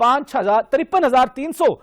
53,300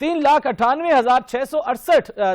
3,98,668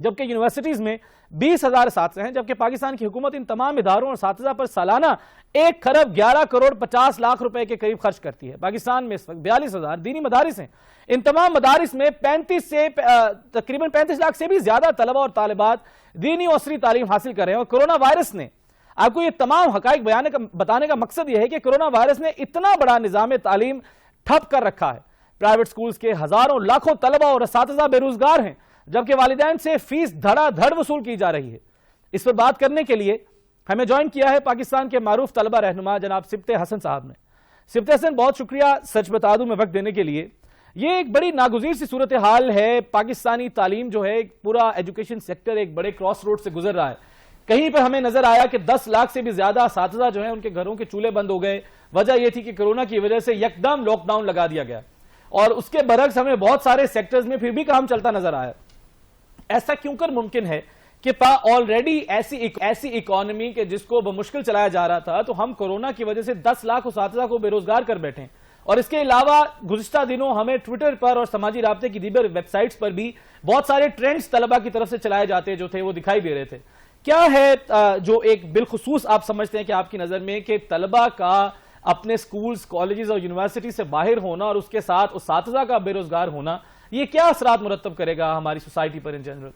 جبکہ یونیورسٹیز میں 20,000 اساتذہ ہیں، جبکہ پاکستان کی حکومت ان تمام اداروں اور اساتذہ پر سالانہ 1,11,50,00,000 روپے کے قریب خرچ کرتی ہے۔ پاکستان میں اس وقت 42,000 دینی مدارس ہیں۔ ان تمام مدارس میں تقریباً 35 لاکھ سے بھی زیادہ طلبہ اور طالبات دینی اور عصری تعلیم حاصل کر رہے ہیں، اور کرونا وائرس نے آپ کو یہ تمام حقائق بتانے کا مقصد یہ ہے کہ کرونا وائرس نے اتنا بڑا نظام تعلیم ٹھپ کر رکھا ہے۔ پرائیویٹ سکولز کے ہزاروں لاکھوں طلبہ اور اساتذہ بے روزگار ہیں، جبکہ والدین سے فیس دھڑا دھڑ وصول کی جا رہی ہے۔ اس پر بات کرنے کے لیے ہمیں جوائن کیا ہے پاکستان کے معروف طلبہ رہنما جناب سبط حسن صاحب نے۔ سبط حسن، بہت شکریہ سچ بتا دوں میں وقت دینے کے لیے۔ یہ ایک بڑی ناگزیر سی صورتحال ہے، پاکستانی تعلیم جو ہے پورا ایجوکیشن سیکٹر ایک بڑے کراس روڈ سے گزر رہا ہے۔ کہیں پہ ہمیں نظر آیا کہ 10 لاکھ سے بھی زیادہ اساتذہ جو ہیں ان کے گھروں کے چولہے بند ہو گئے، وجہ یہ تھی کہ کرونا کی وجہ سے یکدم لاک ڈاؤن لگا دیا گیا، اور اس کے برعکس ہمیں بہت سارے سیکٹرز میں پھر بھی کام چلتا نظر آیا۔ ایسا کیوں کر ممکن ہے کہ آلریڈی ایسی اکانومی کے جس کو بمشکل چلایا جا رہا تھا، تو ہم کورونا کی وجہ سے 10 لاکھ اساتذہ کو بے روزگار کر بیٹھے ہیں؟ اور اس کے علاوہ گزشتہ دنوں ہمیں ٹویٹر پر اور سماجی رابطے کی دیگر ویب سائٹس پر بھی بہت سارے ٹرینڈز طلبہ کی طرف سے چلائے جاتے جو تھے وہ دکھائی دے رہے تھے۔ کیا ہے جو ایک بالخصوص آپ سمجھتے ہیں کہ آپ کی نظر میں کہ طلبہ کا اپنے سکولز، کالجز اور یونیورسٹی سے باہر ہونا اور اس کے ساتھ اساتذہ کا بے روزگار ہونا، یہ کیا اثرات مرتب کرے گا ہماری سوسائٹی پر ان جنرل؟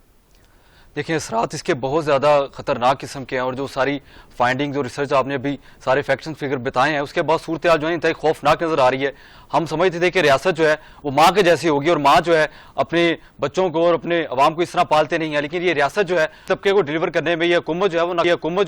دیکھیں، اثرات اس کے بہت زیادہ خطرناک قسم کے ہیں، اور جو ساری فائنڈنگز اور ریسرچ آپ نے ابھی سارے فیکٹس فگر بتائے ہیں، اس کے بعد صورتحال جو ہے انتہائی خوفناک نظر آ رہی ہے۔ ہم سمجھتے تھے کہ ریاست جو ہے وہ ماں کے جیسی ہوگی، اور ماں جو ہے اپنے بچوں کو اور اپنے عوام کو اس طرح پالتے نہیں ہیں، لیکن یہ ریاست جو ہے طبقے کو ڈیلیور کرنے میں یہ حکومت جو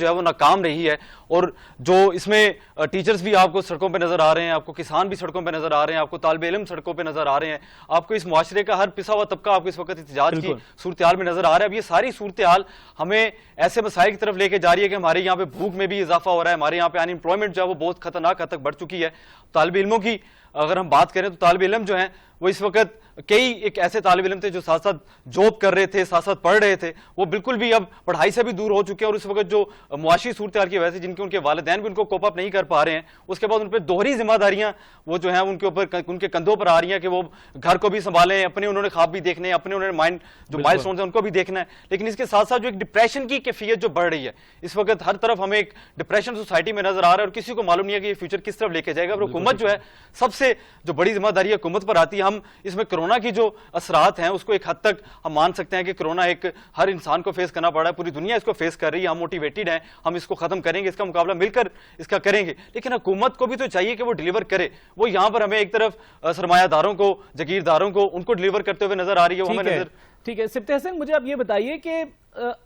ہے وہ ناکام رہی ہے۔ اور جو اس میں ٹیچرز بھی آپ کو سڑکوں پہ نظر آ رہے ہیں، آپ کو کسان بھی سڑکوں پہ نظر آ رہے ہیں، آپ کو طالب علم سڑکوں پہ نظر آ رہے ہیں، آپ کو اس معاشرے کا ہر پسا ہوا طبقہ آپ کو اس وقت احتجاج کی صورتحال میں نظر آ رہا ہے۔ اب یہ ساری صورتحال ہمیں ایسے مسائل کی طرف لے کے جا رہی ہے کہ ہمارے یہاں پہ بھوک میں بھی اضافہ ہو رہا ہے، ہمارے یہاں پہ ان امپلائمنٹ جو ہے وہ بہت خطرناک حد تک بڑھ چکی ہے۔ طالب علموں کی اگر ہم بات کریں تو طالب علم جو ہیں وہ اس وقت کئی ایک ایسے طالب علم تھے جو ساتھ ساتھ جاب کر رہے تھے، ساتھ ساتھ پڑھ رہے تھے، وہ بالکل بھی اب پڑھائی سے بھی دور ہو چکے ہیں، اور اس وقت جو معاشی صورتحال کی وجہ سے ان کے والدین بھی ان کو کوپ اپ نہیں کر پا رہے ہیں، اس کے بعد ان پہ دوہری ذمہ داریاں وہ جو ہیں ان کے اوپر ان کے کندھوں پر آ رہی ہیں کہ وہ گھر کو بھی سنبھالیں، اپنے انہوں نے خواب بھی دیکھنے ہیں، اپنے انہوں نے مائنڈ جو مائل سٹونز ہیں ان کو بھی دیکھنا ہے، لیکن اس کے ساتھ ساتھ جو ایک ڈپریشن کی کیفیت جو بڑھ رہی ہے اس وقت ہر طرف ہمیں ایک ڈپریشن سوسائٹی میں نظر آ رہا ہے، اور کسی کو معلوم نہیں ہے کہ یہ فیوچر کس طرف لے کے جائے گا۔ اور حکومت جو ہے سب سے جو بڑی ذمہ داری حکومت پر آتی ہے، ہم اس میں کرونا کی جو اثرات ہیں اس کو ایک حد تک ہم مان سکتے ہیں کہ کرونا ایک ہر انسان کو فیس کرنا پڑ رہا ہے، پوری دنیا اس کو فیس کر رہی ہے، ہم موٹیویٹڈ ہیں، ہم اس کو ختم کریں گے، اس کا مقابلہ مل کر اس کا کریں گے، لیکن حکومت کو بھی تو چاہیے کہ وہ ڈیلیور کرے۔ وہ یہاں پر ہمیں ایک طرف سرمایہ داروں کو، جگیرداروں کو ان کو ڈیلیور کرتے ہوئے نظر آ رہی ہے۔ ٹھیک ہے سبط حسن، مجھے اب یہ بتائیے کہ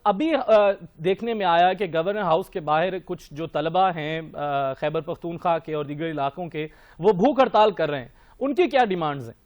ابھی دیکھنے میں آیا کہ گورنر ہاؤس کے باہر کچھ جو طلبہ ہیں خیبر پختونخوا کے اور دیگر علاقوں کے، وہ بھوک ہڑتال کر رہے ہیں، ان کی کیا ڈیمانڈز ہیں؟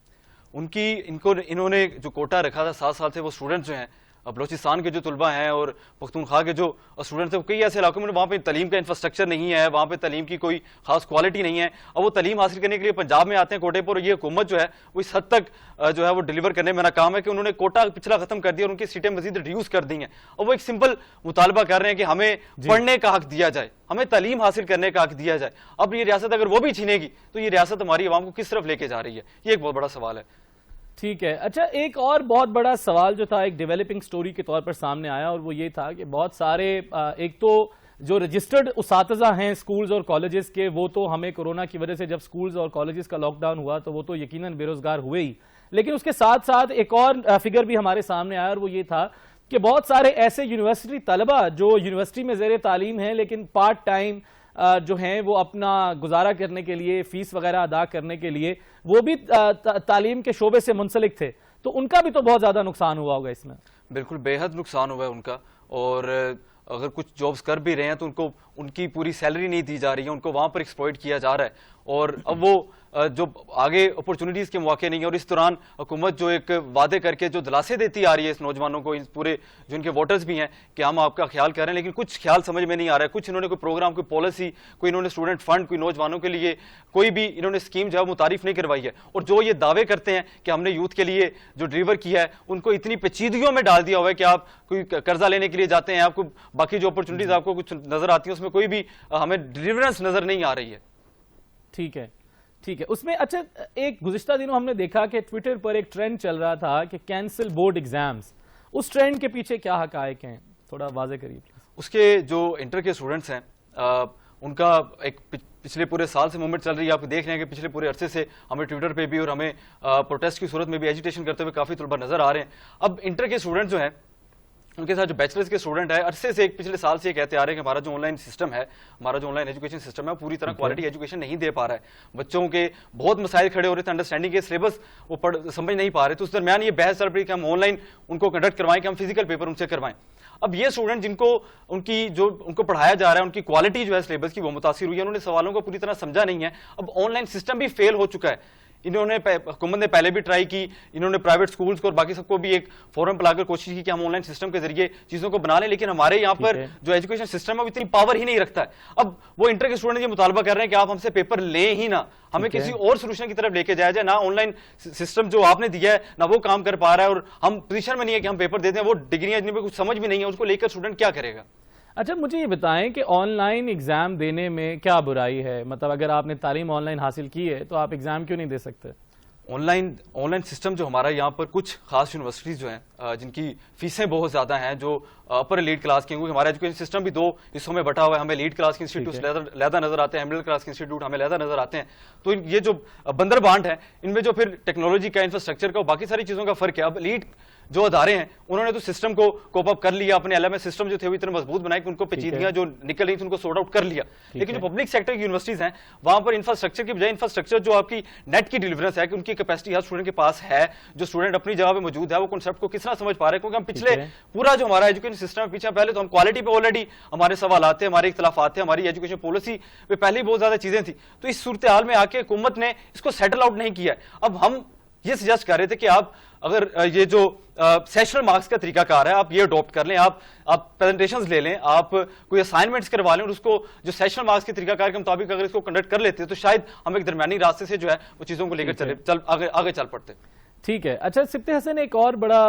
انہوں نے جو کوٹا رکھا تھا 7 سال سے، وہ اسٹوڈنٹس جو ہیں بلوچستان کے جو طلبہ ہیں اور پختونخوا کے جو اسٹوڈنٹس ہیں، کئی ایسے علاقوں میں وہاں پہ تعلیم کا انفراسٹرکچر نہیں ہے، وہاں پہ تعلیم کی کوئی خاص کوالٹی نہیں ہے، اور وہ تعلیم حاصل کرنے کے لیے پنجاب میں آتے ہیں کوٹے پر، اور یہ حکومت جو ہے وہ اس حد تک جو ہے وہ ڈیلیور کرنے میں ناکام ہے کہ انہوں نے کوٹا پچھلا ختم کر دیا اور ان کی سیٹیں مزید ریڈیوس کر دی ہیں، اور وہ ایک سمپل مطالبہ کر رہے ہیں کہ ہمیں پڑھنے کا حق دیا جائے، ہمیں تعلیم حاصل کرنے کا حق دیا جائے۔ اب یہ ریاست اگر وہ بھی چھینے گی تو یہ ریاست ہماری عوام کو کس طرف لے کے جا رہی ہے، یہ ایک بہت بڑا سوال ہے۔ ٹھیک ہے، اچھا ایک اور بہت بڑا سوال جو تھا ایک ڈیولپنگ سٹوری کے طور پر سامنے آیا، اور وہ یہ تھا کہ بہت سارے ایک تو جو رجسٹرڈ اساتذہ ہیں سکولز اور کالجز کے، وہ تو ہمیں کورونا کی وجہ سے جب سکولز اور کالجز کا لاک ڈاؤن ہوا تو وہ تو یقیناً بے روزگار ہوئے ہی، لیکن اس کے ساتھ ساتھ ایک اور فگر بھی ہمارے سامنے آیا، اور وہ یہ تھا کہ بہت سارے ایسے یونیورسٹی طلبہ جو یونیورسٹی میں زیر تعلیم ہیں لیکن پارٹ ٹائم جو ہیں وہ اپنا گزارہ کرنے کے لیے، فیس وغیرہ ادا کرنے کے لیے وہ بھی تعلیم کے شعبے سے منسلک تھے، تو ان کا بھی تو بہت زیادہ نقصان ہوا ہوگا اس میں۔ بالکل بے حد نقصان ہوا ہے ان کا، اور اگر کچھ جابز کر بھی رہے ہیں تو ان کو ان کی پوری سیلری نہیں دی جا رہی ہے، ان کو وہاں پر ایکسپلائٹ کیا جا رہا ہے، اور اب وہ جو آگے اپرچونٹیز کے مواقع نہیں ہیں، اور اس دوران حکومت جو ایک وعدے کر کے جو دلاسے دیتی آ رہی ہے اس نوجوانوں کو، اس پورے جو ان کے ووٹرز بھی ہیں کہ ہم آپ کا خیال کر رہے ہیں، لیکن کچھ خیال سمجھ میں نہیں آ رہا ہے، کچھ انہوں نے کوئی پروگرام، کوئی پالیسی، کوئی انہوں نے اسٹوڈنٹ فنڈ، کوئی نوجوانوں کے لیے کوئی بھی انہوں نے اسکیم جو ہے متعارف نہیں کروائی ہے، اور جو یہ دعوے کرتے ہیں کہ ہم نے یوتھ کے لیے جو ڈیلیور کیا ہے ان کو اتنی پیچیدگیوں میں ڈال دیا ہوا ہے کہ آپ کوئی قرضہ لینے کے لیے جاتے ہیں، آپ کو باقی جو اپرچونیٹیز آپ کو کچھ نظر آتی ہیں اس میں کوئی بھی ہمیں ڈیلیورنس نظر نہیں آ رہی ہے۔ ٹھیک ہے ٹھیک ہے، اس میں اچھا ایک گزشتہ دنوں ہم نے دیکھا کہ ٹویٹر پر ایک ٹرینڈ چل رہا تھا کہ کینسل بورڈ ایگزامز، اس ٹرینڈ کے پیچھے کیا حقائق ہیں تھوڑا واضح کریے پلیز. اس کے جو انٹر کے اسٹوڈنٹس ہیں ان کا ایک پچھلے پورے سال سے موومنٹ چل رہی ہے. آپ دیکھ رہے ہیں کہ پچھلے پورے عرصے سے ہمیں ٹویٹر پہ بھی اور ہمیں پروٹیسٹ کی صورت میں بھی ایجیٹیشن کرتے ہوئے کافی طلباء نظر آ رہے ہیں. اب انٹر کے اسٹوڈنٹ جو ہیں ان کے ساتھ جو بیچلرز کے اسٹوڈنٹ ہے عرصے سے پچھلے سال سے یہ کہتے آ رہے ہیں کہ ہمارا جو آن لائن سسٹم ہے, ہمارا جو آن لائن ایجوکیشن سسٹم ہے پوری طرح کوالٹی ایجوکیشن نہیں دے پا رہا ہے. بچوں کے بہت مسائل کھڑے ہو رہے تھے, انڈرسٹینڈنگ کے سلیبس وہ سمجھ نہیں پا رہے. تو اس درمیان یہ بحث چل رہی کہ ہم آن لائن ان کو کنڈکٹ کروائیں کہ ہم فزیکل پیپر ان سے کروائیں. اب یہ اسٹوڈنٹ جن کو ان کو پڑھایا جا رہا ہے ان کی کوالٹی جو ہے سلیبس کی وہ متاثر ہوئی ہے, انہوں نے سوالوں کو پوری طرح سمجھا نہیں ہے. اب آن لائن سسٹم بھی فیل ہو چکا ہے. انہوں نے حکومت نے پہلے بھی ٹرائی کی, انہوں نے پرائیویٹ سکولز کو اور باقی سب کو بھی ایک فورم پلا کر کوشش کی کہ ہم آن لائن سسٹم کے ذریعے چیزوں کو بنا لیں, لیکن ہمارے یہاں پر جو ایجوکیشن سسٹم ہے وہ اتنی پاور ہی نہیں رکھتا ہے. اب وہ انٹر کے اسٹوڈنٹ یہ مطالبہ کر رہے ہیں کہ آپ ہم سے پیپر لیں ہی نہ, ہمیں کسی اور سولوشن کی طرف لے کے جایا جائے. نہ آن لائن سسٹم جو آپ نے دیا ہے نہ وہ کام کر پا رہا ہے, اور ہم پوزیشن میں نہیں ہے کہ ہم پیپر دے دیں. وہ ڈگریاں جن میں کچھ سمجھ بھی نہیں ہے, اس کو لے کر اسٹوڈنٹ کیا کرے گا؟ اچھا مجھے یہ بتائیں کہ آن لائن ایگزام دینے میں کیا برائی ہے؟ مطلب اگر آپ نے تعلیم آن لائن حاصل کی ہے تو آپ ایگزام کیوں نہیں دے سکتے؟ آن لائن سسٹم جو ہمارا یہاں پر کچھ خاص یونیورسٹیز جو ہیں جن کی فیسیں بہت زیادہ ہیں, جو اپر لیڈ کلاس کی ہیں, کیونکہ ہمارا ایجوکیشن سسٹم بھی دو حصوں میں بٹا ہوا ہے. ہمیں لیڈ کلاس کے انسٹیٹیوٹس علیحدہ نظر آتے ہیں, مڈل کلاس کے انسٹیٹیوٹ ہمیں علیحدہ نظر آتے ہیں. تو یہ جو بندر بانٹ ہے ان میں جو پھر ٹیکنالوجی کا, انفراسٹرکچر کا, باقی ساری چیزوں کا فرق ہے. اب لیڈ جو ادارے ہیں انہوں نے تو سسٹم کو کوپ اپ کر لیا, اپنے ایل ایم ایس سسٹم جو تھے وہ اتنے مضبوط بنائے کہ ان کو پیچیدگیاں جو نکل رہی تھیں ان کو سورٹ آؤٹ کر لیا. لیکن جو پبلک سیکٹر کی یونیورسٹیز ہیں وہاں پر انفراسٹرکچر کی بجائے انفراسٹرکچر جو آپ کی نیٹ کی ڈیلیورنس ہے کہ ان کی کیپیسٹی ہر اسٹوڈنٹ کے پاس ہے, جو اسٹوڈنٹ اپنی جگہ پہ موجود ہے وہ کنسیپٹ کو کس طرح سمجھ پا رہے ہیں. کیونکہ ہم پچھلے پورا جو ہمارا ایجوکیشن سسٹم ہے پیچھے پہلے تو ہم کوالٹی پہ آلریڈی ہمارے سوالات تھے, ہمارے اختلافات تھے, ہماری ایجوکیشن پالیسی پہ پہلے ہی بہت زیادہ چیزیں تھیں. تو اس صورتحال میں آ کے حکومت نے اس کو سیٹل آؤٹ نہیں کیا ہے. اب ہم یہ سجیسٹ کر رہے تھے کہ آپ اگر یہ جو سیشنل مارکس کا طریقہ کار ہے آپ یہ اڈاپٹ کر لیں, آپ پریزنٹیشنز لے لیں, آپ کوئی اسائنمنٹس کروا لیں, اور اس کو جو سیشنل مارکس کے طریقہ کار کے مطابق اگر اس کو کنڈکٹ کر لیتے تو شاید ہم ایک درمیانی راستے سے جو ہے وہ چیزوں کو لے کر آگے چل پڑتے. ٹھیک ہے. اچھا سبت حسن, ایک اور بڑا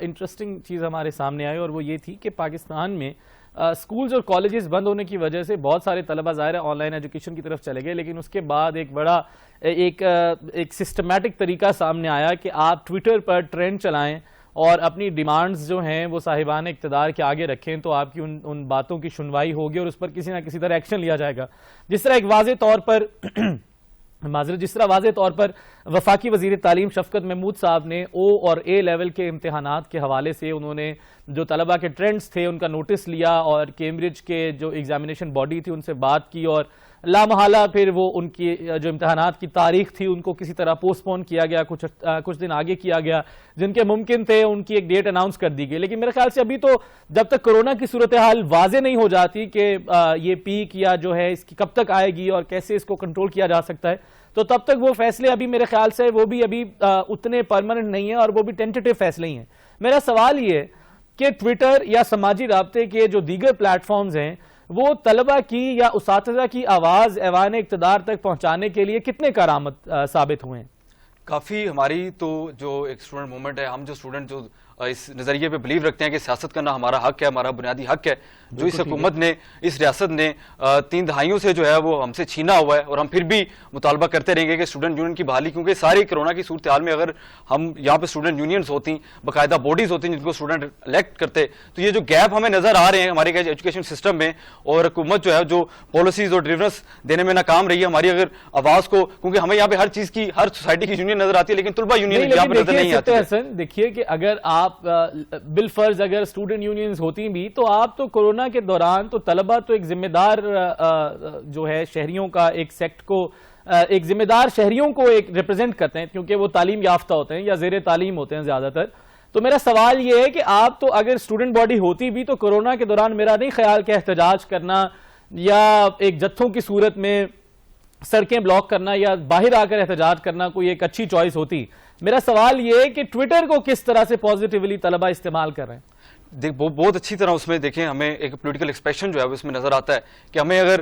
انٹرسٹنگ چیز ہمارے سامنے آئی اور وہ یہ تھی کہ پاکستان میں اسکولز اور کالجز بند ہونے کی وجہ سے بہت سارے طلبہ ظاہر ہے آن لائن ایجوکیشن کی طرف چلے گئے, لیکن اس کے بعد ایک بڑا ایک سسٹمیٹک طریقہ سامنے آیا کہ آپ ٹویٹر پر ٹرینڈ چلائیں اور اپنی ڈیمانڈز جو ہیں وہ صاحبان اقتدار کے آگے رکھیں تو آپ کی ان باتوں کی سنوائی ہوگی اور اس پر کسی نہ کسی طرح ایکشن لیا جائے گا. جس طرح واضح طور پر وفاقی وزیر تعلیم شفقت محمود صاحب نے او اور اے لیول کے امتحانات کے حوالے سے انہوں نے جو طلبہ کے ٹرینڈز تھے ان کا نوٹس لیا اور کیمبرج کے جو ایگزامینیشن باڈی تھی ان سے بات کی, اور لامحالہ پھر وہ ان کی جو امتحانات کی تاریخ تھی ان کو کسی طرح پوسٹ پون کیا گیا, کچھ دن آگے کیا گیا, جن کے ممکن تھے ان کی ایک ڈیٹ اناؤنس کر دی گئی. لیکن میرے خیال سے ابھی تو جب تک کرونا کی صورتحال واضح نہیں ہو جاتی کہ یہ پیک یا جو ہے اس کی کب تک آئے گی اور کیسے اس کو کنٹرول کیا جا سکتا ہے, تو تب تک وہ فیصلے ابھی میرے خیال سے وہ بھی ابھی اتنے پرماننٹ نہیں ہیں اور وہ بھی ٹینٹیٹیو فیصلے ہی ہیں. میرا سوال یہ ہے کہ ٹویٹر یا سماجی رابطے کے جو دیگر پلیٹ فارمز ہیں وہ طلبہ کی یا اساتذہ کی آواز ایوان اقتدار تک پہنچانے کے لیے کتنے کارآمد ثابت ہوئے ہیں؟ کافی. ہماری تو جو ایک اسٹوڈنٹ موومنٹ ہے, ہم جو اسٹوڈنٹ جو اس نظریے پہ بلیو رکھتے ہیں کہ سیاست کرنا ہمارا حق ہے, ہمارا بنیادی حق ہے, جو اس حکومت نے اس ریاست نے 3 دہائیوں سے جو ہے وہ ہم سے چھینا ہوا ہے, اور ہم پھر بھی مطالبہ کرتے رہیں گے کہ اسٹوڈنٹ یونین کی بحالی, کیونکہ ساری کرونا کی صورتحال میں اگر ہم یہاں پہ اسٹوڈنٹ یونینز ہوتی, باقاعدہ باڈیز ہوتی جن کو اسٹوڈنٹ الیکٹ کرتے, تو یہ جو گیپ ہمیں نظر آ رہے ہیں ہمارے ایجوکیشن سسٹم میں, اور حکومت جو ہے جو پالیسیز اور ڈیلیورنس دینے میں ناکام رہی ہے ہماری اگر آواز کو, کیونکہ ہمیں یہاں پہ ہر چیز کی ہر سوسائٹی کی یونین نظر آتی ہے لیکن طلبہ یونین یہاں پہ نظر نہیں آتی. دیکھیے کہ اگر آپ بالفرض اگر اسٹوڈنٹ یونینز ہوتی بھی تو آپ تو کورونا کے دوران تو طلبہ تو ایک ذمہ دار جو ہے شہریوں کا ایک سیکٹ کو, ایک ذمہ دار شہریوں کو ایک ریپرزینٹ کرتے ہیں کیونکہ وہ تعلیم یافتہ ہوتے ہیں یا زیر تعلیم ہوتے ہیں زیادہ تر. تو میرا سوال یہ ہے کہ آپ تو اگر اسٹوڈنٹ باڈی ہوتی بھی تو کورونا کے دوران میرا نہیں خیال کہ احتجاج کرنا یا ایک جتھوں کی صورت میں سڑکیں بلاک کرنا یا باہر آ کر احتجاج کرنا کوئی ایک اچھی چوائس ہوتی. میرا سوال یہ ہے کہ ٹویٹر کو کس طرح سے پازیٹیولی طلبہ استعمال کر رہے ہیں. بہت اچھی طرح اس میں دیکھیں ہمیں ایک پولیٹیکل ایکسپریشن جو ہے اس میں نظر آتا ہے کہ ہمیں اگر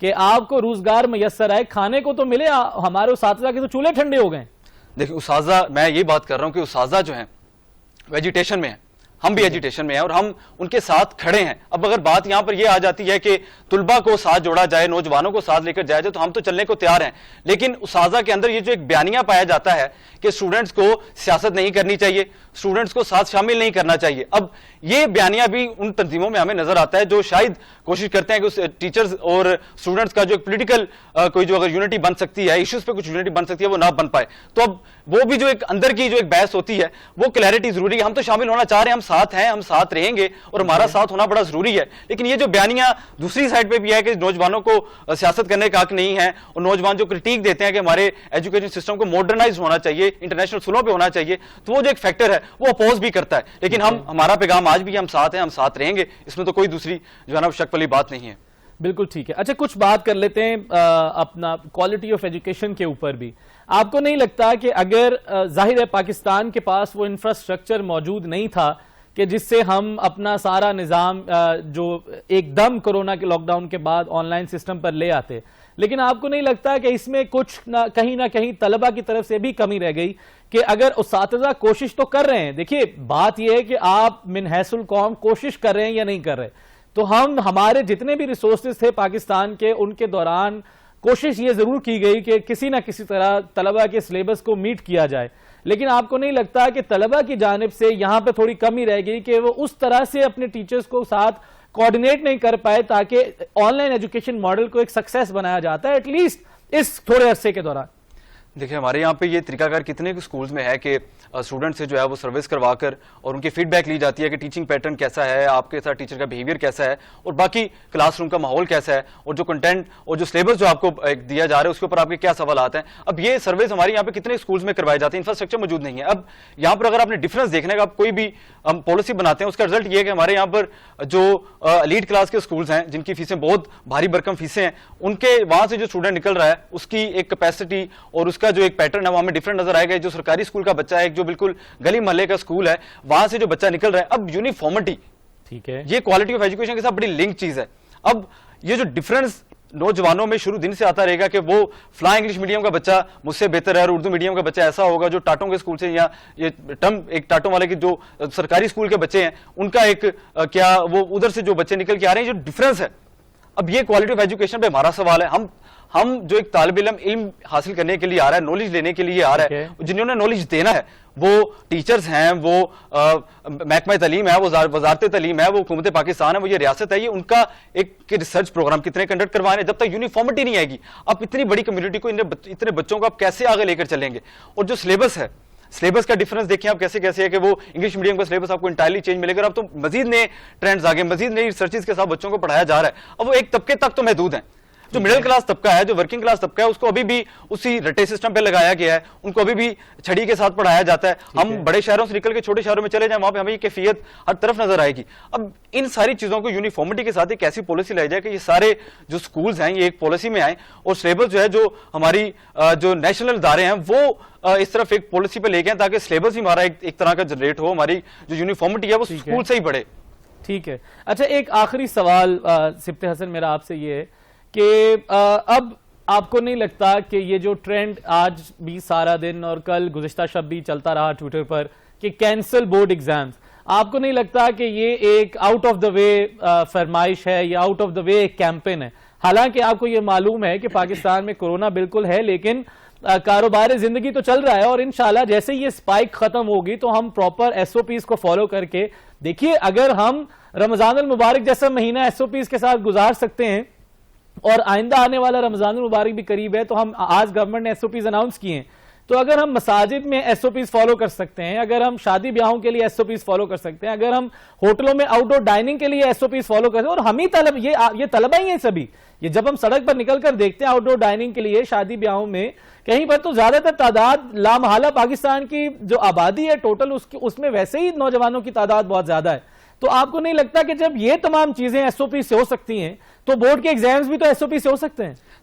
کہ آپ کو روزگار میسر آئے, کھانے کو تو ملے, ہمارے اساتذہ کے تو چولہے ٹھنڈے ہو گئے. دیکھیں اساتذہ, میں یہ بات کر رہا ہوں کہ اساتذہ جو ہیں ویجیٹیشن میں ہیں, ہم بھی ایجیٹیشن میں ہیں اور ہم ان کے ساتھ کھڑے ہیں. اب اگر بات یہاں پر یہ آ جاتی ہے کہ طلبہ کو ساتھ جوڑا جائے, نوجوانوں کو ساتھ لے کر جایا جائے, تو ہم تو چلنے کو تیار ہیں, لیکن اساتذہ کے اندر یہ جو ایک بیانیہ پایا جاتا ہے کہ اسٹوڈنٹس کو سیاست نہیں کرنی چاہیے, اسٹوڈنٹس کو ساتھ شامل نہیں کرنا چاہیے, اب یہ بیانیہ بھی ان تنظیموں میں ہمیں نظر آتا ہے جو شاید کوشش کرتے ہیں کہ ٹیچرز اور اسٹوڈنٹس کا جو ایک پولیٹیکل کوئی جو اگر یونٹی بن سکتی ہے, ایشوز پہ کچھ یونٹی بن سکتی ہے, وہ نہ بن پائے. تو اب وہ بھی جو ایک اندر کی جو ایک بحث ہوتی ہے وہ کلیئرٹی ضروری ہے. ہم تو شامل ہونا چاہ رہے ہیں, ہم ساتھ ہیں, ہم ساتھ رہیں گے اور ہمارا ساتھ ہونا بڑا ضروری ہے, لیکن یہ جو بیانیہ دوسری سائڈ پہ بھی ہے کہ نوجوانوں کو سیاست کرنے کا حق نہیں ہے, اور نوجوان جو کرٹیک دیتے ہیں کہ ہمارے ایجوکیشن سسٹم کو ماڈرنائز ہونا چاہیے, انٹرنیشنل سلو پہ ہونا چاہیے, تو وہ جو ایک فیکٹر ہے وہ اپوز بھی کرتا ہے. لیکن ہمارا پیغام آج بھی ہم ساتھ ہیں, ہم ساتھ رہیں گے, اس میں تو کوئی دوسری جو ہے نا شک والی بات نہیں ہے. بالکل ٹھیک ہے. اچھا کچھ بات کر لیتے ہیں اپنا کوالٹی آف ایجوکیشن کے اوپر بھی. آپ کو نہیں لگتا کہ اگر ظاہر ہے پاکستان کے پاس وہ انفراسٹرکچر موجود نہیں تھا کہ جس سے ہم اپنا سارا نظام جو ایک دم کورونا کے لاک ڈاؤن کے بعد آن لائن سسٹم پر لے آتے, لیکن آپ کو نہیں لگتا کہ اس میں کچھ نہ کہیں طلبہ کی طرف سے بھی کمی رہ گئی کہ اگر اساتذہ کوشش تو کر رہے ہیں, دیکھیے بات یہ ہے کہ آپ من حیث القوم کوشش کر رہے ہیں یا نہیں کر رہے, تو ہمارے جتنے بھی ریسورسز تھے پاکستان کے, ان کے دوران کوشش یہ ضرور کی گئی کہ کسی نہ کسی طرح طلبہ کے سلیبس کو میٹ کیا جائے, لیکن آپ کو نہیں لگتا کہ طلبہ کی جانب سے یہاں پہ تھوڑی کمی رہ گئی کہ وہ اس طرح سے اپنے ٹیچرز کو ساتھ کوارڈینیٹ نہیں کر پائے تاکہ آن لائن ایجوکیشن ماڈل کو ایک سکسیس بنایا جاتا ہے ایٹ لیسٹ اس تھوڑے عرصے کے دوران؟ دیکھیں ہمارے یہاں پہ یہ طریقہ کار کتنے سکولز میں ہے کہ اسٹوڈنٹ سے جو ہے وہ سروس کروا کر اور ان کی فیڈ بیک لی جاتی ہے کہ ٹیچنگ پیٹرن کیسا ہے, آپ کے ساتھ ٹیچر کا بیہیویئر کیسا ہے, اور باقی کلاس روم کا ماحول کیسا ہے, اور جو کنٹینٹ اور جو سلیبس جو آپ کو دیا جا رہا ہے اس کے اوپر آپ کے کیا سوالات ہیں. اب یہ سروس ہمارے یہاں پہ کتنے سکولز میں کروائے جاتے ہیں, انفراسٹرکچر موجود نہیں ہے. اب یہاں پر اگر آپ نے ڈفرنس دیکھنے کا, آپ کوئی بھی ہم پالیسی بناتے ہیں, اس کا رزلٹ یہ ہے کہ ہمارے یہاں پر جو ایلیٹ کلاس کے سکولز ہیں جن کی فیسیں بہت بھاری بھرکم فیسیں ہیں, ان کے وہاں سے جو اسٹوڈنٹ نکل رہا ہے اس کی ایک کیپیسٹی اور اس کا جو ایک پیٹرن ہے وہ ہمیں ڈفرنٹ نظر آئے گا. جو سرکاری اسکول کا بچہ ہے, ایک جو بالکل گلی محلے کا اسکول ہے, وہاں سے جو بچہ نکل رہا ہے, اب یونیفارمٹی ٹھیک ہے, یہ کوالٹی آف ایجوکیشن کے ساتھ بڑی لنک چیز ہے. اب یہ جو ڈفرنس نوجوانوں میں شروع دن سے آتا رہے گا کہ وہ فلاں انگلش میڈیم کا بچہ مجھ سے بہتر ہے اور اردو میڈیم کا بچہ ایسا ہوگا, جو ٹاٹوں کے اسکول سے یا یہ ٹرم ایک ٹاٹوں والے کے جو سرکاری اسکول کے بچے ہیں ان کا ایک کیا وہ ادھر سے جو بچے نکل کے آ رہے ہیں, جو ڈفرنس ہے. اب یہ کوالٹی آف ایجوکیشن پہ ہمارا سوال ہے. ہم جو ایک طالب علم حاصل کرنے کے لیے آ رہا ہے, نالج لینے کے لیے آ رہا ہے, جنہوں نے نالج دینا ہے وہ ٹیچرز ہیں, وہ محکمہ تعلیم ہے, وہ وزارت تعلیم ہے, وہ حکومت پاکستان ہے, وہ یہ ریاست ہے, یہ ان کا ایک ریسرچ پروگرام کتنے کنڈکٹ کروائے. جب تک یونیفارمٹی نہیں آئے گی, آپ اتنی بڑی کمیونٹی کو, اتنے بچوں کو آپ کیسے آگے لے کر چلیں گے. اور جو سلیبس ہے, سلیبس کا ڈفرنس دیکھیں آپ کیسے ہے کہ وہ انگلش میڈیم کا سلیبس آپ کو انٹائرلی چینج ملے گا. اب تو مزید نئے ٹرینڈز آگے, مزید نئی ریسرچز کے ساتھ بچوں کو پڑھایا جا رہا ہے. اب وہ ایک طبقے تک تو محدود ہیں, جو مڈل کلاس طبقہ ہے, جو ورکنگ کلاس طبقہ ہے, اس کو ابھی بھی اسی رٹے سسٹم پہ لگایا گیا ہے, ان کو ابھی بھی چھڑی کے ساتھ پڑھایا جاتا ہے. ہم بڑے شہروں سے نکل کے چھوٹے شہروں میں چلے جائیں, وہاں پہ ہمیں یہ کیفیت ہر طرف نظر آئے گی. اب ان ساری چیزوں کو یونیفارمٹی کے ساتھ ایک ایسی پالیسی لائی جائے کہ یہ سارے جو سکولز ہیں یہ ایک پالیسی میں آئیں, اور سلیبس جو ہے جو ہماری جو نیشنل ادارے ہیں وہ اس طرف ایک پالیسی پہ لے کے, تاکہ سلیبس بھی ہمارا ایک طرح کا جنریٹ ہو, ہماری جو یونیفارمٹی ہے وہ سکول سے ہی بڑھے. ٹھیک ہے. اچھا ایک آخری سوال سبت حسن میرا آپ سے یہ ہے کہ اب آپ کو نہیں لگتا کہ یہ جو ٹرینڈ آج بھی سارا دن اور کل گزشتہ شب بھی چلتا رہا ٹویٹر پر کہ کینسل بورڈ ایگزامز, آپ کو نہیں لگتا کہ یہ ایک آؤٹ آف دا وے فرمائش ہے یا out of the way campaign ہے؟ حالانکہ آپ کو یہ معلوم ہے کہ پاکستان میں کورونا بالکل ہے, لیکن کاروبار زندگی تو چل رہا ہے, اور انشاءاللہ جیسے یہ سپائک ختم ہوگی تو ہم پراپر ایس او پیز کو فالو کر کے, دیکھیے اگر ہم رمضان المبارک جیسا مہینہ ایس او پیز کے ساتھ گزار سکتے ہیں, اور آئندہ آنے والا رمضان المبارک بھی قریب ہے, تو ہم آج گورنمنٹ نے ایس او پیز اناؤنس کیے ہیں, تو اگر ہم مساجد میں ایس او پیز فالو کر سکتے ہیں, اگر ہم شادی بیاہوں کے لیے ایس او پیز فالو کر سکتے ہیں, اگر ہم ہوٹلوں میں آؤٹ ڈور ڈائننگ کے لیے ایس او پیز فالو کر سکتے ہیں, اور ہم ہی یہ طلبہ ہی ہیں سبھی, یہ جب ہم سڑک پر نکل کر دیکھتے ہیں آؤٹ ڈور ڈائننگ کے لیے شادی بیاہوں میں کہیں پر, تو زیادہ تر تعداد لامحالہ پاکستان کی جو آبادی ہے ٹوٹل اس میں ویسے ہی نوجوانوں کی تعداد بہت زیادہ ہے. تو آپ کو نہیں لگتا کہ جب یہ تمام چیزیں ایس او پی سے ہو سکتی ہیں تو بورڈ کے ایگزامز بھی تو ایس او پی سے ہو سکتے ہیں؟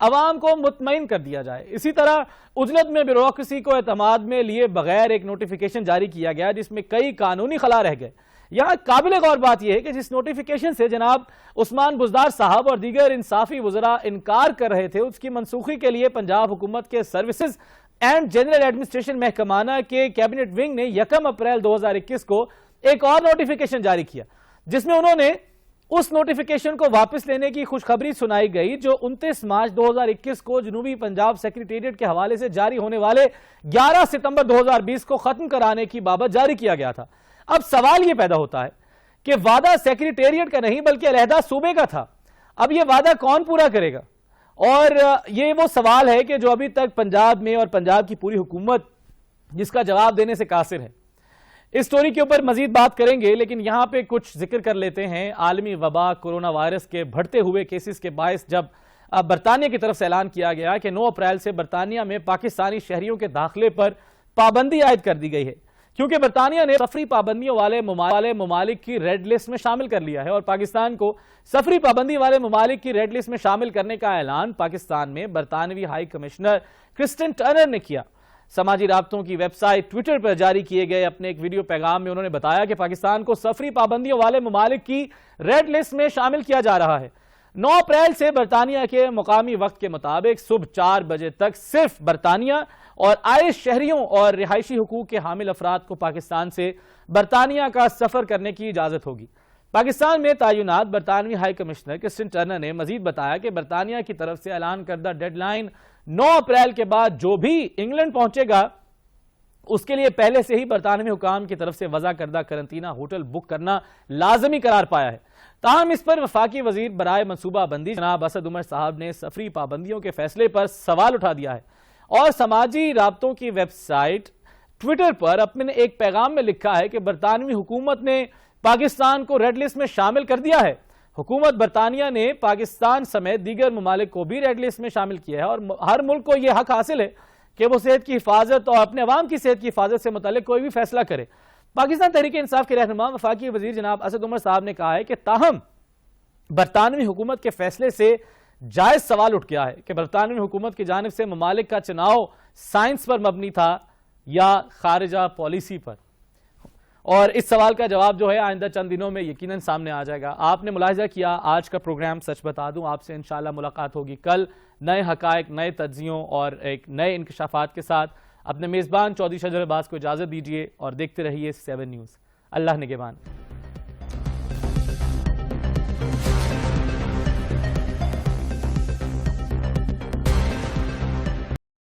عوام کو مطمئن کر دیا جائے۔ اسی طرح عجلت میں بیوروکریسی کو اعتماد میں لیے بغیر ایک نوٹیفیکیشن جاری کیا گیا جس میں کئی قانونی خلا رہ گئے۔ یہاں قابل غور بات یہ ہے کہ جس نوٹیفیکیشن سے جناب عثمان بزدار صاحب اور دیگر انصافی وزراء انکار کر رہے تھے، اس کی منسوخی کے لیے پنجاب حکومت کے سروسز اینڈ جنرل ایڈمنسٹریشن محکمانہ کے کیبنٹ ونگ نے 1 اپریل 2021 کو ایک اور نوٹیفیکیشن جاری کیا، جس میں انہوں نے اس نوٹیفیکیشن کو واپس لینے کی خوشخبری سنائی گئی جو 29 مارچ 2021 کو جنوبی پنجاب سیکریٹریٹ کے حوالے سے جاری ہونے والے 11 ستمبر 2020 کو ختم کرانے کی بابت جاری کیا گیا تھا۔ اب سوال یہ پیدا ہوتا ہے کہ وعدہ سیکریٹریٹ کا نہیں بلکہ علیحدہ صوبے کا تھا، اب یہ وعدہ کون پورا کرے گا؟ اور یہ وہ سوال ہے کہ جو ابھی تک پنجاب میں اور پنجاب کی پوری حکومت جس کا جواب دینے سے قاصر ہے۔ اس سٹوری کے اوپر مزید بات کریں گے، لیکن یہاں پہ کچھ ذکر کر لیتے ہیں۔ عالمی وبا کورونا وائرس کے بڑھتے ہوئے کیسز کے باعث جب برطانیہ کی طرف سے اعلان کیا گیا کہ 9 اپریل سے برطانیہ میں پاکستانی شہریوں کے داخلے پر پابندی عائد کر دی گئی ہے، کیونکہ برطانیہ نے سفری پابندیوں والے ممالک کی ریڈ لسٹ میں شامل کر لیا ہے، اور پاکستان کو سفری پابندی والے ممالک کی ریڈ لسٹ میں شامل کرنے کا اعلان پاکستان میں برطانوی ہائی کمشنر کرسٹن ٹرنر نے کیا۔ سماجی رابطوں کی ویب سائٹ ٹویٹر پر جاری کیے گئے اپنے ایک ویڈیو پیغام میں انہوں نے بتایا کہ پاکستان کو سفری پابندیوں والے ممالک کی ریڈ لسٹ میں شامل کیا جا رہا ہے۔ 9 اپریل سے برطانیہ کے مقامی وقت کے مطابق صبح 4 بجے تک صرف برطانیہ اور آئرش شہریوں اور رہائشی حقوق کے حامل افراد کو پاکستان سے برطانیہ کا سفر کرنے کی اجازت ہوگی۔ پاکستان میں تعینات برطانوی ہائی کمشنر کرسٹن ٹرنر نے مزید بتایا کہ برطانیہ کی طرف سے اعلان کردہ ڈیڈ لائن 9 اپریل کے بعد جو بھی انگلینڈ پہنچے گا اس کے لیے پہلے سے ہی برطانوی حکام کی طرف سے وضع کردہ قرنطینہ ہوٹل بک کرنا لازمی قرار پایا ہے۔ تاہم اس پر وفاقی وزیر برائے منصوبہ بندی جناب اسد عمر صاحب نے سفری پابندیوں کے فیصلے پر سوال اٹھا دیا ہے، اور سماجی رابطوں کی ویب سائٹ ٹویٹر پر اپنے ایک پیغام میں لکھا ہے کہ برطانوی حکومت نے پاکستان کو ریڈ لسٹ میں شامل کر دیا ہے۔ حکومت برطانیہ نے پاکستان سمیت دیگر ممالک کو بھی ریڈ لسٹ میں شامل کیا ہے، اور ہر ملک کو یہ حق حاصل ہے کہ وہ صحت کی حفاظت اور اپنے عوام کی صحت کی حفاظت سے متعلق کوئی بھی فیصلہ کرے۔ پاکستان تحریک انصاف کے رہنما وفاقی وزیر جناب اسد عمر صاحب نے کہا ہے کہ تاہم برطانوی حکومت کے فیصلے سے جائز سوال اٹھ گیا ہے کہ برطانوی حکومت کی جانب سے ممالک کا چناؤ سائنس پر مبنی تھا یا خارجہ پالیسی پر، اور اس سوال کا جواب جو ہے آئندہ چند دنوں میں یقیناً سامنے آ جائے گا۔ آپ نے ملاحظہ کیا آج کا پروگرام سچ بتا دوں، آپ سے انشاءاللہ ملاقات ہوگی کل نئے حقائق، نئے تجزیوں اور ایک نئے انکشافات کے ساتھ۔ اپنے میزبان چودھری شجر عباس کو اجازت دیجیے اور دیکھتے رہیے 7 نیوز۔ اللہ نگہبان۔